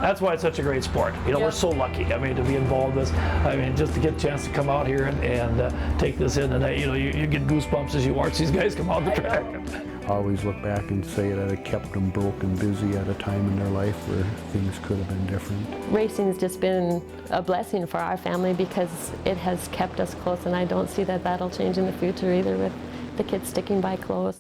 That's why it's such a great sport. You know, we're so lucky. I mean, to be involved in this. I mean, just to get a chance to come out here and take this in, and you know, you get goosebumps as you watch these guys come out the track. I always look back and say that it kept them broke and busy at a time in their life where things could have been different. Racing's just been a blessing for our family because it has kept us close, and I don't see that that'll change in the future either with the kids sticking by close.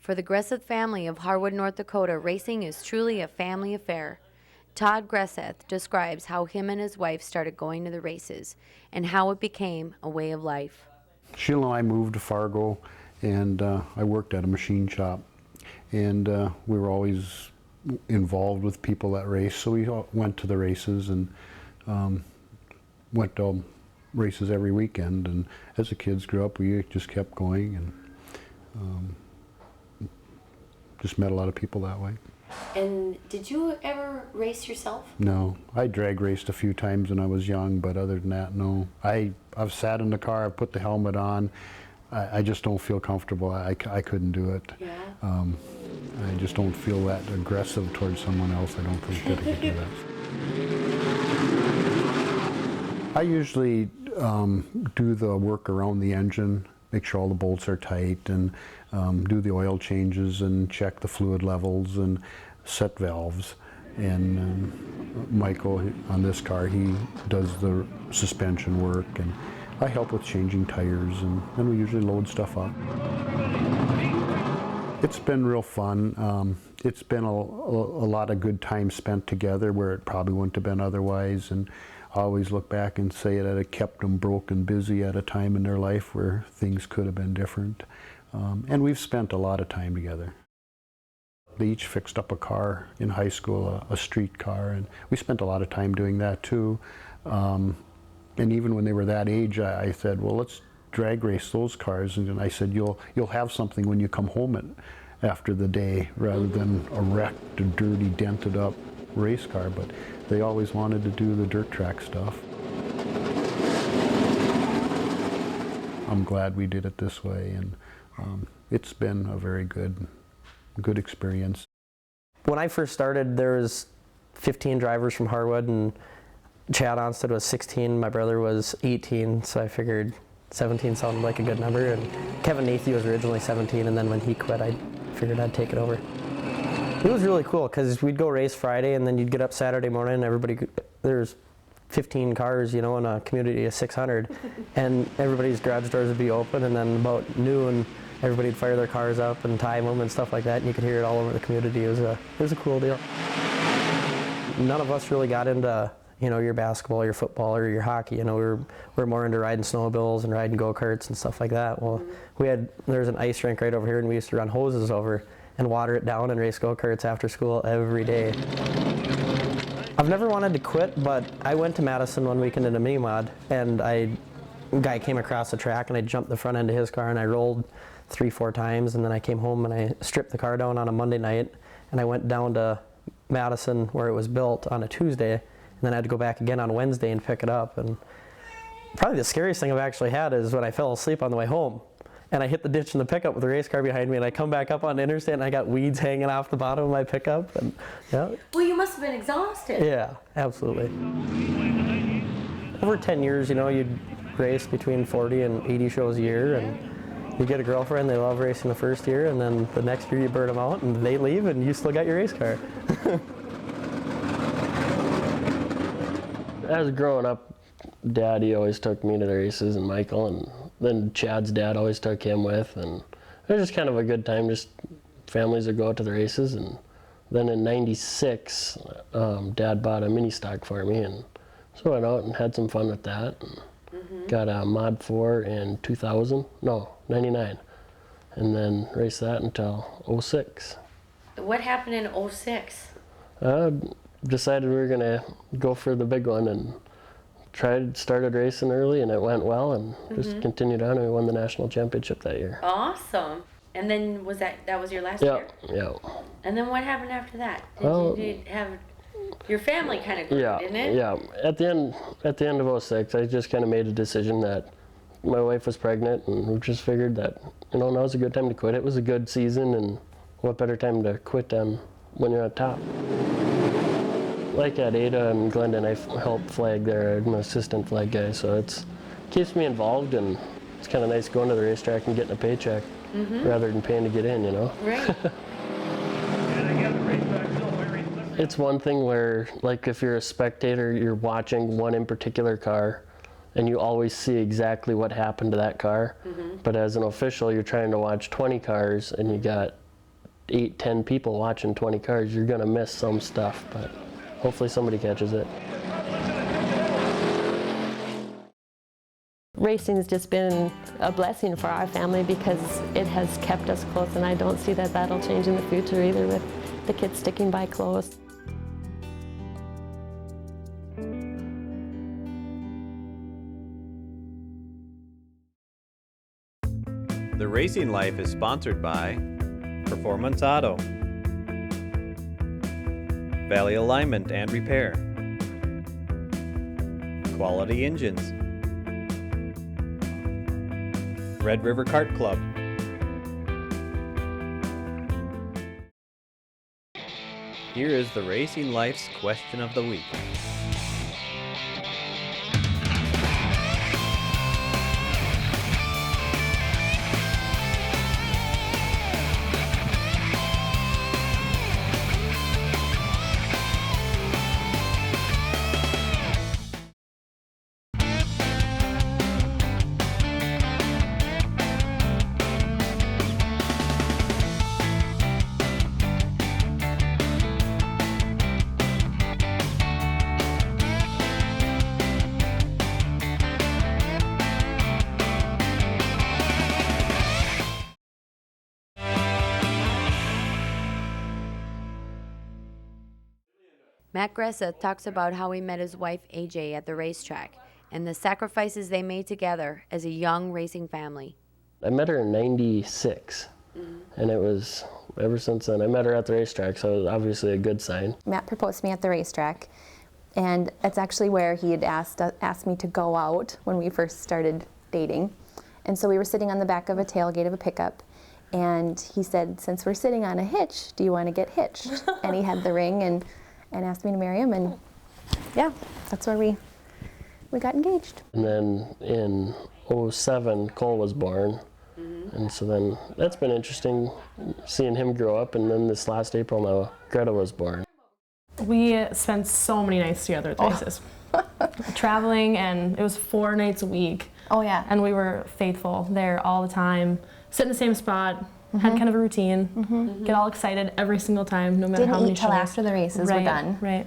For the Greseth family of Harwood, North Dakota, racing is truly a family affair. Todd Greseth describes how him and his wife started going to the races and how it became a way of life. Sheila and I moved to Fargo, and I worked at a machine shop, and we were always involved with people that race, so we went to the races and went to races every weekend, and as the kids grew up we just kept going and just met a lot of people that way. And did you ever race yourself? No, I drag raced a few times when I was young, but other than that, no. I've sat in the car, I've put the helmet on. I just don't feel comfortable. I couldn't do it. Yeah. I just don't feel that aggressive towards someone else. I don't think that I could do that. I usually do the work around the engine, make sure all the bolts are tight, and do the oil changes and check the fluid levels and set valves. And Michael on this car, he does the suspension work, and I help with changing tires, and then we usually load stuff up. It's been real fun. It's been a lot of good time spent together where it probably wouldn't have been otherwise, and I always look back and say that it kept them broke and busy at a time in their life where things could have been different. And we've spent a lot of time together. They each fixed up a car in high school, a street car, and we spent a lot of time doing that too. And even when they were that age, I said, well, let's drag race those cars. And I said, you'll have something when you come home after the day, rather than a wrecked, dirty, dented up race car. But they always wanted to do the dirt track stuff. I'm glad we did it this way, and it's been a very good experience. When I first started, there was 15 drivers from Harwood, and Chad Onstead was 16, my brother was 18, so I figured 17 sounded like a good number, and Kevin Nathy was originally 17, and then when he quit, I figured I'd take it over. It was really cool because we'd go race Friday, and then you'd get up Saturday morning, and there's 15 cars, you know, in a community of 600, and everybody's garage doors would be open, and then about noon, everybody'd fire their cars up and time them and stuff like that, and you could hear it all over the community. It was a cool deal. None of us really got into, you know, your basketball, your football, or your hockey. You know, we're more into riding snowmobiles and riding go-karts and stuff like that. Well, there's an ice rink right over here, and we used to run hoses over and water it down and race go-karts after school every day. I've never wanted to quit, but I went to Madison one weekend in a mini mod, and a guy came across the track, and I jumped the front end of his car, and I rolled 3-4 times, and then I came home and I stripped the car down on a Monday night, and I went down to Madison where it was built on a Tuesday, and then I had to go back again on Wednesday and pick it up. And probably the scariest thing I've actually had is when I fell asleep on the way home, and I hit the ditch in the pickup with the race car behind me, and I come back up on the interstate, and I got weeds hanging off the bottom of my pickup. And yeah. Well, you must have been exhausted. Yeah, absolutely. Over 10 years, you know, you'd race between 40 and 80 shows a year, and You get a girlfriend, they love racing the first year, and then the next year you burn them out and they leave and you still got your race car. As growing up, Daddy always took me to the races, and Michael, and then Chad's dad always took him with, and it was just kind of a good time, just families would go out to the races. And then in '96, Dad bought a mini stock for me, and so I went out and had some fun with that. And got a Mod 4 in 99, and then raced that until '06. What happened in '06? Decided we were gonna go for the big one, and started racing early, and it went well, and just continued on, and we won the national championship that year. Awesome. And then that was your last Yeah, year? yeah. And then what happened after that? Well, Did you have your family kind of grew, didn't it? Yeah. At the end of '06, I just kind of made a decision that my wife was pregnant, and we just figured that, now's a good time to quit. It was a good season, and what better time to quit than when you're on top. Like at Ada and Glendon, I help flag there. I'm an assistant flag guy, so it keeps me involved, and it's kind of nice going to the racetrack and getting a paycheck rather than paying to get in, Right. It's one thing where, like, if you're a spectator, you're watching one in particular car, and you always see exactly what happened to that car. But as an official, you're trying to watch 20 cars, and you got 8-10 people watching 20 cars. You're gonna miss some stuff, but hopefully somebody catches it. Racing has just been a blessing for our family because it has kept us close, and I don't see that that'll change in the future either, with the kids sticking by close. The Racing Life is sponsored by Performance Auto, Valley Alignment and Repair, Quality Engines, Red River Kart Club. Here is the Racing Life's question of the week. Matt Greseth talks about how he met his wife AJ at the racetrack and the sacrifices they made together as a young racing family. I met her in '96, and it was, ever since then, I met her at the racetrack, so it was obviously a good sign. Matt proposed to me at the racetrack, and it's actually where he had asked me to go out when we first started dating. And so we were sitting on the back of a tailgate of a pickup, and he said, since we're sitting on a hitch, do you want to get hitched? And he had the ring and asked me to marry him, and yeah, that's where we got engaged. And then in '07, Cole was born, and so then that's been interesting, seeing him grow up, and then this last April now, Greta was born. We spent so many nights together at the races. Traveling, and it was 4 nights a week. Oh yeah. And we were faithful there all the time, sit in the same spot, had kind of a routine, get all excited every single time, no matter how many Didn't eat till shows. after the races were done. Right.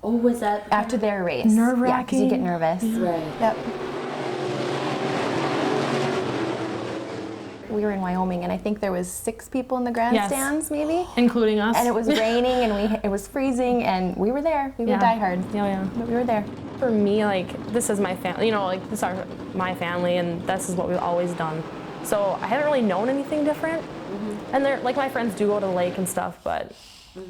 Oh, was that After their race. Nerve-wracking. Yeah, because you get nervous. right? Yep. We were in Wyoming, and I think there was 6 people in the grandstands, maybe. Including us. And it was raining, and it was freezing, and we were there. We were diehard. Yeah. But we were there. For me, like, this is my family, this is my family, and this is what we've always done. So I haven't really known anything different. And they're, like, my friends do go to the lake and stuff, but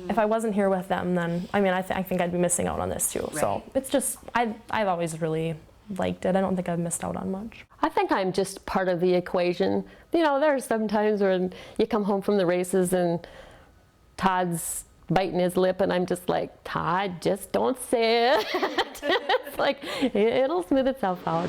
if I wasn't here with them, then, I think I'd be missing out on this too. Right. So it's just, I've always really liked it. I don't think I've missed out on much. I think I'm just part of the equation. There are some times when you come home from the races and Todd's biting his lip, and I'm just like, Todd, just don't say it. It's like, it'll smooth itself out.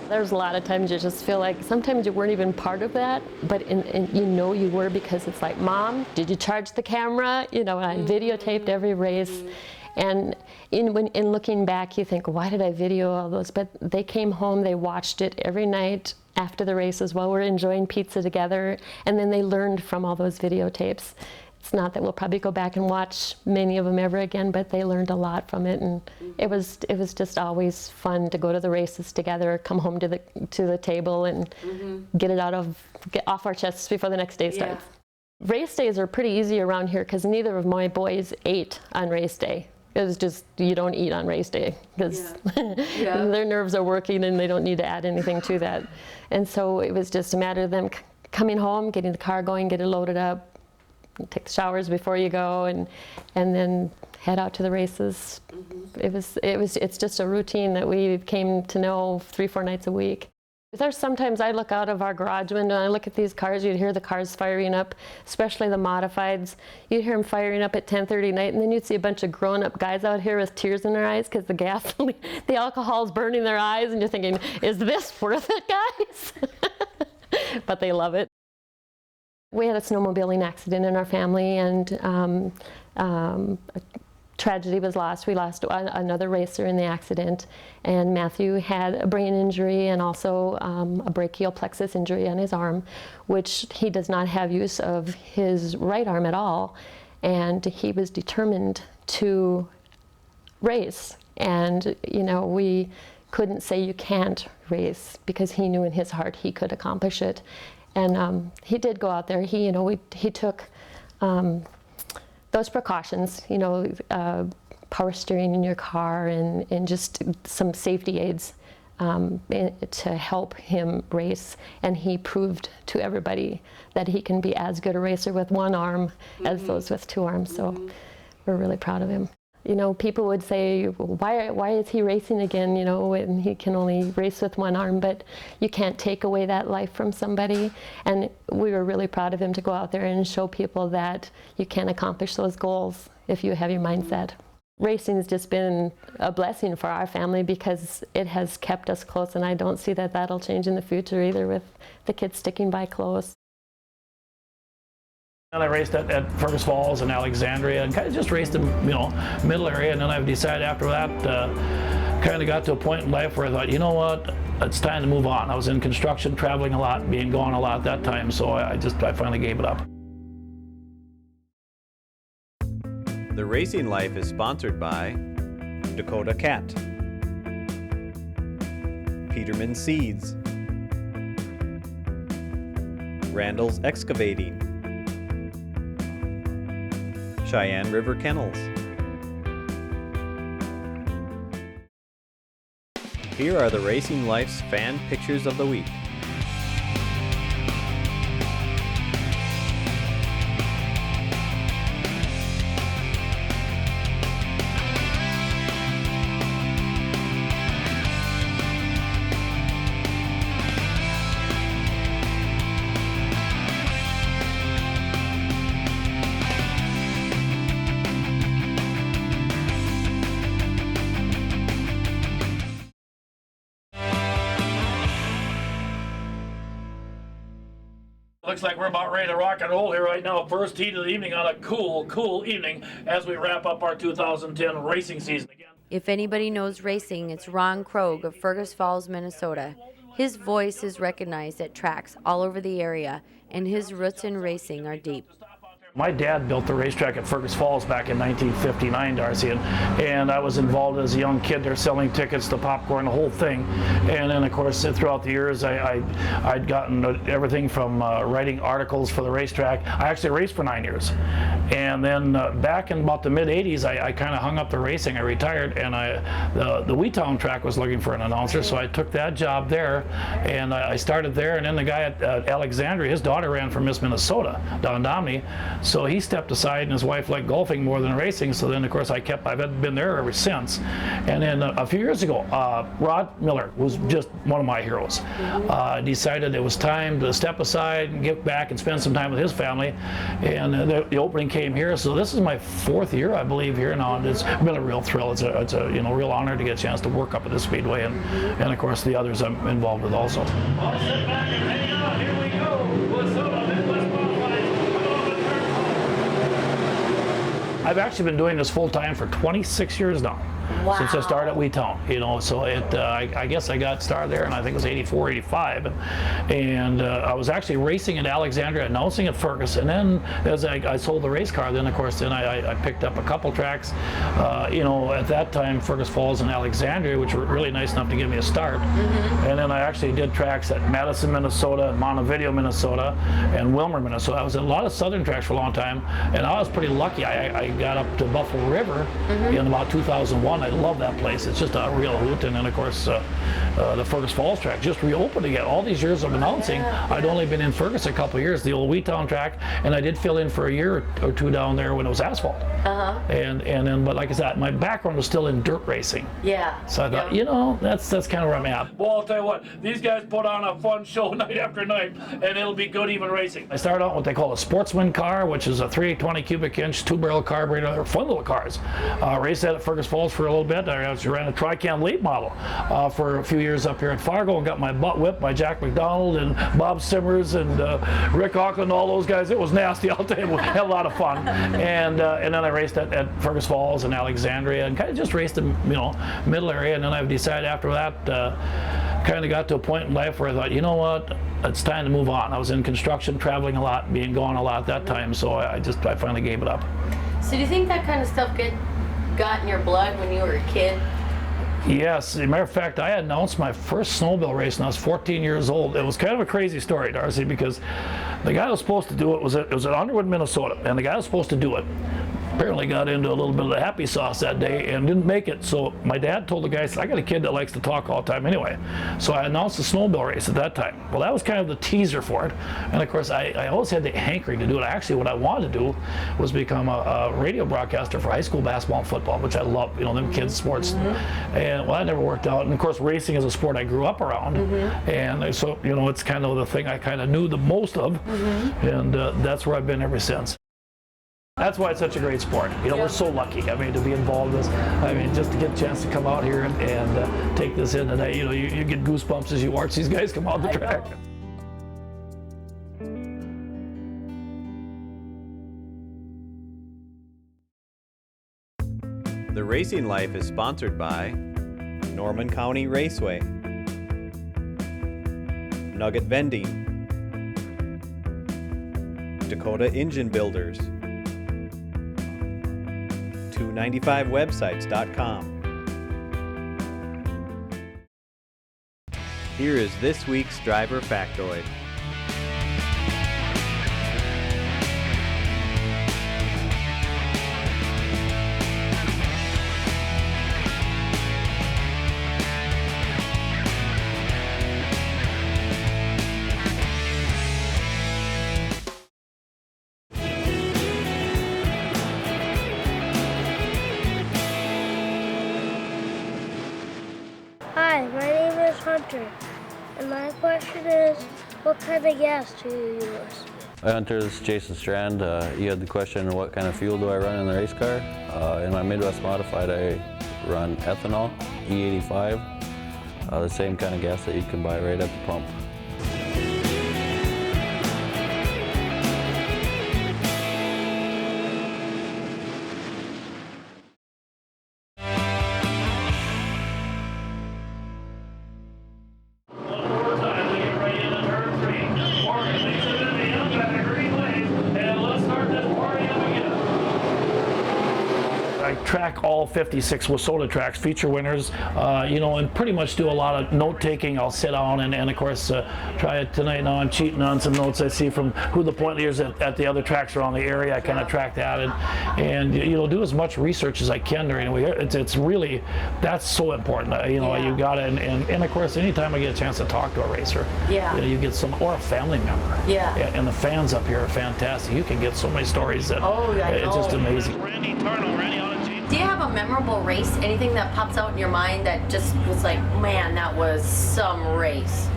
There's a lot of times you just feel like sometimes you weren't even part of that, but you know you were, because it's like, Mom, did you charge the camera? You know, I videotaped every race. And in looking back, you think, why did I video all those? But they came home, they watched it every night after the races while we're enjoying pizza together, and then they learned from all those videotapes. It's not that we'll probably go back and watch many of them ever again, but they learned a lot from it, and it was just always fun to go to the races together, come home to the table, and get off our chests before the next day starts. Race days are pretty easy around here because neither of my boys ate on race day. It was just, you don't eat on race day because their nerves are working and they don't need to add anything to that. And so it was just a matter of them coming home, getting the car going, get it loaded up, take the showers before you go, and then head out to the races. It's just a routine that we came to know 3-4 nights a week. There's sometimes I look out of our garage window and I look at these cars, you'd hear the cars firing up, especially the modifieds. You'd hear them firing up at 10:30 at night, and then you'd see a bunch of grown-up guys out here with tears in their eyes because the gasoline, the alcohol's burning their eyes, and you're thinking, is this worth it, guys? But they love it. We had a snowmobiling accident in our family, and tragedy was lost. We lost another racer in the accident, and Matthew had a brain injury and also a brachial plexus injury on his arm, which he does not have use of his right arm at all, and he was determined to race. And you know, we couldn't say you can't race because he knew in his heart he could accomplish it. And he did go out there. He took those precautions, you know, power steering in your car and just some safety aids to help him race. And he proved to everybody that he can be as good a racer with one arm as those with two arms. So we're really proud of him. You know, people would say, why is he racing again, you know, when he can only race with one arm? But you can't take away that life from somebody. And we were really proud of him to go out there and show people that you can accomplish those goals if you have your mindset. Racing has just been a blessing for our family because it has kept us close, and I don't see that that'll change in the future either, with the kids sticking by close. And I raced at Fergus Falls and Alexandria, and kind of just raced in, you know, middle area. And then I've decided after that, kind of got to a point in life where I thought, you know what, it's time to move on. I was in construction, traveling a lot, being gone a lot at that time, so I finally gave it up. The Racing Life is sponsored by Dakota Cat, Peterman Seeds, Randall's Excavating, Cheyenne River Kennels. Here are the Racing Life's fan pictures of the week. Looks like we're about ready to rock and roll here right now. First heat of the evening on a cool evening as we wrap up our 2010 racing season again. If anybody knows racing, it's Ron Krog of Fergus Falls, Minnesota. His voice is recognized at tracks all over the area, and his roots in racing are deep. My dad built the racetrack at Fergus Falls back in 1959, Darcy, and I was involved as a young kid there selling tickets, the popcorn, the whole thing. And then, of course, throughout the years, I'd gotten everything from writing articles for the racetrack. I actually raced for 9 years. And then back in about the mid-'80s, I kind of hung up the racing. I retired, and the Wheatown track was looking for an announcer, so I took that job there, and I started there. And then the guy at Alexandria, his daughter ran for Miss Minnesota, Don Domney. So he stepped aside, and his wife liked golfing more than racing. So then, of course, I've been there ever since. And then a few years ago, Rod Miller, who's just one of my heroes, decided it was time to step aside and get back and spend some time with his family. And the opening came here. So this is my 4th year, I believe, here now, and it's been a real thrill. It's a you know, real honor to get a chance to work up at the Speedway, and of course the others I'm involved with also. All sit back and hang on. Here we go. WISSOTA Midwest Qualified. I've actually been doing this full time for 26 years now. Wow. Since I started at Wheatown, you know, so I guess I got started there, and I think it was 84, 85, and I was actually racing in Alexandria, announcing at Fergus, and then as I sold the race car, then of course I picked up a couple tracks, you know, at that time Fergus Falls and Alexandria, which were really nice enough to give me a start, and then I actually did tracks at Madison, Minnesota, Montevideo, Minnesota, and Wilmer, Minnesota. I was at a lot of southern tracks for a long time, and I was pretty lucky. I got up to Buffalo River in about 2001. I love that place. It's just a real hoot. And then of course the Fergus Falls track just reopened again. All these years of announcing, I'd only been in Fergus a couple of years, the old Wheatown track, and I did fill in for a year or two down there when it was asphalt. And then, but like I said, my background was still in dirt racing. Yeah. So I thought, you know, that's kind of where I'm at. Well, I'll tell you what, these guys put on a fun show night after night, and it'll be good even racing. I started out with what they call a sportsman car, which is a 320 cubic inch 2-barrel carburetor, fun little cars. Raced that at Fergus Falls for a little bit. I ran a Tri-Cam late model for a few years up here at Fargo, and got my butt whipped by Jack McDonald and Bob Simmers and Rick Auckland, all those guys. It was nasty, I'll tell you. We had a lot of fun. And then I raced at Fergus Falls and Alexandria, and kind of just raced the, you know, middle area. And then I've decided after that, kind of got to a point in life where I thought, you know what, it's time to move on. I was in construction, traveling a lot, being gone a lot at that time, so I finally gave it up. So do you think that kind of stuff got in your blood when you were a kid? Yes, as a matter of fact, I announced my first snowmobile race when I was 14 years old. It was kind of a crazy story, Darcy, because the guy who was supposed to do it was at Underwood, Minnesota, and the guy who was supposed to do it apparently got into a little bit of the happy sauce that day and didn't make it. So my dad told the guys, I got a kid that likes to talk all the time anyway. So I announced the snowmobile race at that time. Well, that was kind of the teaser for it. And of course, I always had the hankering to do it. Actually, what I wanted to do was become a radio broadcaster for high school basketball and football, which I love, you know, them kids' sports. And well, that never worked out. And of course, racing is a sport I grew up around. And so, you know, it's kind of the thing I kind of knew the most of. And that's where I've been ever since. That's why it's such a great sport. You know, we're so lucky. I mean, to be involved in this. I mean, just to get a chance to come out here and take this in today. You know, you get goosebumps as you watch these guys come out the track. The Racing Life is sponsored by Norman County Raceway, Nugget Vending, Dakota Engine Builders, 295websites.com. Here is this week's driver factoid. Hi, my name is Hunter, and my question is, what kind of gas do you use? Hi Hunter, this is Jason Strand. You had the question, what kind of fuel do I run in the race car? In my Midwest Modified, I run ethanol, E85, the same kind of gas that you can buy right at the pump. I track all 56 WISSOTA tracks, feature winners, you know, and pretty much do a lot of note taking. I'll sit down and of course try it tonight. Now I'm cheating on some notes I see from who the point leaders at the other tracks around the area. I kind of track that and you know, do as much research as I can during the week. It's really, that's so important. You know, you got it, and of course anytime I get a chance to talk to a racer, you know, you get some, or a family member. And the fans up here are fantastic. You can get so many stories that it's just amazing. Do you have a memorable race? Anything that pops out in your mind that just was like, man, that was some race?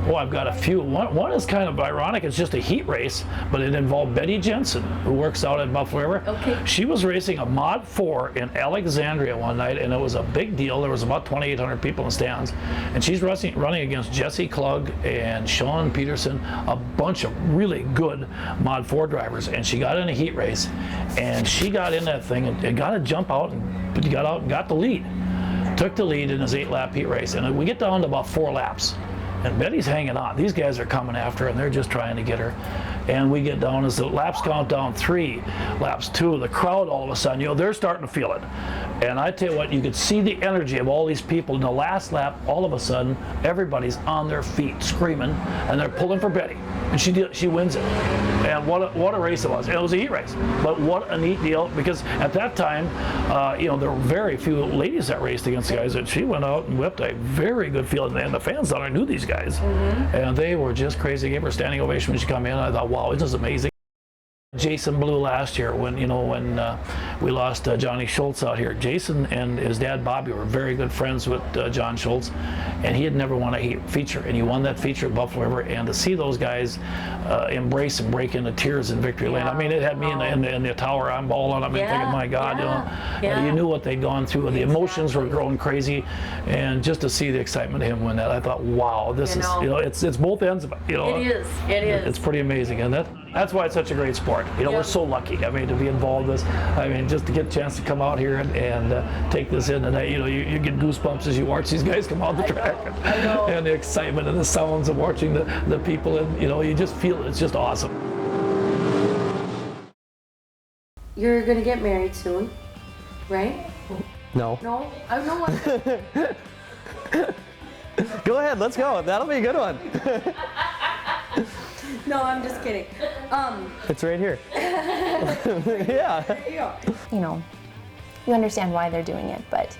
Oh, I've got a few. One is kind of ironic. It's just a heat race, but it involved Betty Jensen, who works out at Buffalo River. Okay. She was racing a Mod 4 in Alexandria one night, and it was a big deal. There was about 2,800 people in the stands, and she's running against Jesse Krog and Sean Peterson, a bunch of really good Mod 4 drivers, and she got in a heat race, and she got in that thing and got to jump out and got the lead. Took the lead in his 8-lap heat race, and we get down to about 4 laps. And Betty's hanging on. These guys are coming after her, and they're just trying to get her. And we get down as the laps count down 3, laps 2. The crowd, all of a sudden, they're starting to feel it. And I tell you what, you could see the energy of all these people. In the last lap, all of a sudden, everybody's on their feet screaming, and they're pulling for Betty. And she wins it. And what a race it was. It was a heat race, but what a neat deal, because at that time, there were very few ladies that raced against the guys, and she went out and whipped a very good field, and the fans down there knew these guys, and they were just crazy. They gave her a standing ovation when she came in. I thought, wow, this is amazing. Jason blew last year when we lost Johnny Schultz out here. Jason and his dad Bobby were very good friends with John Schultz, and he had never won a feature, and he won that feature at Buffalo River. And to see those guys embrace and break into tears in victory lane, I mean, it had me in the tower. I'm bawling. I'm thinking, my God, you knew what they'd gone through. The emotions were growing crazy, and just to see the excitement of him win that, I thought, wow, this is it's both ends of it. It is. It's pretty amazing, and that's why it's such a great sport. We're so lucky. I mean, to be involved in this. I mean, just to get a chance to come out here and take this in, and you get goosebumps as you watch these guys come out the track, and the excitement and the sounds of watching the people, and you just feel it's just awesome. You're gonna get married soon, right? No. No, I know what. Go ahead, let's go. That'll be a good one. No, I'm just kidding. It's right here. Yeah. You understand why they're doing it, but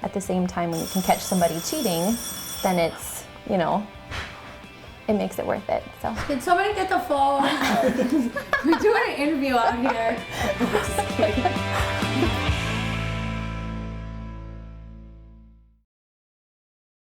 at the same time, when you can catch somebody cheating, then it's, it makes it worth it. So. Can somebody get the phone? We're doing an interview out here. Just kidding.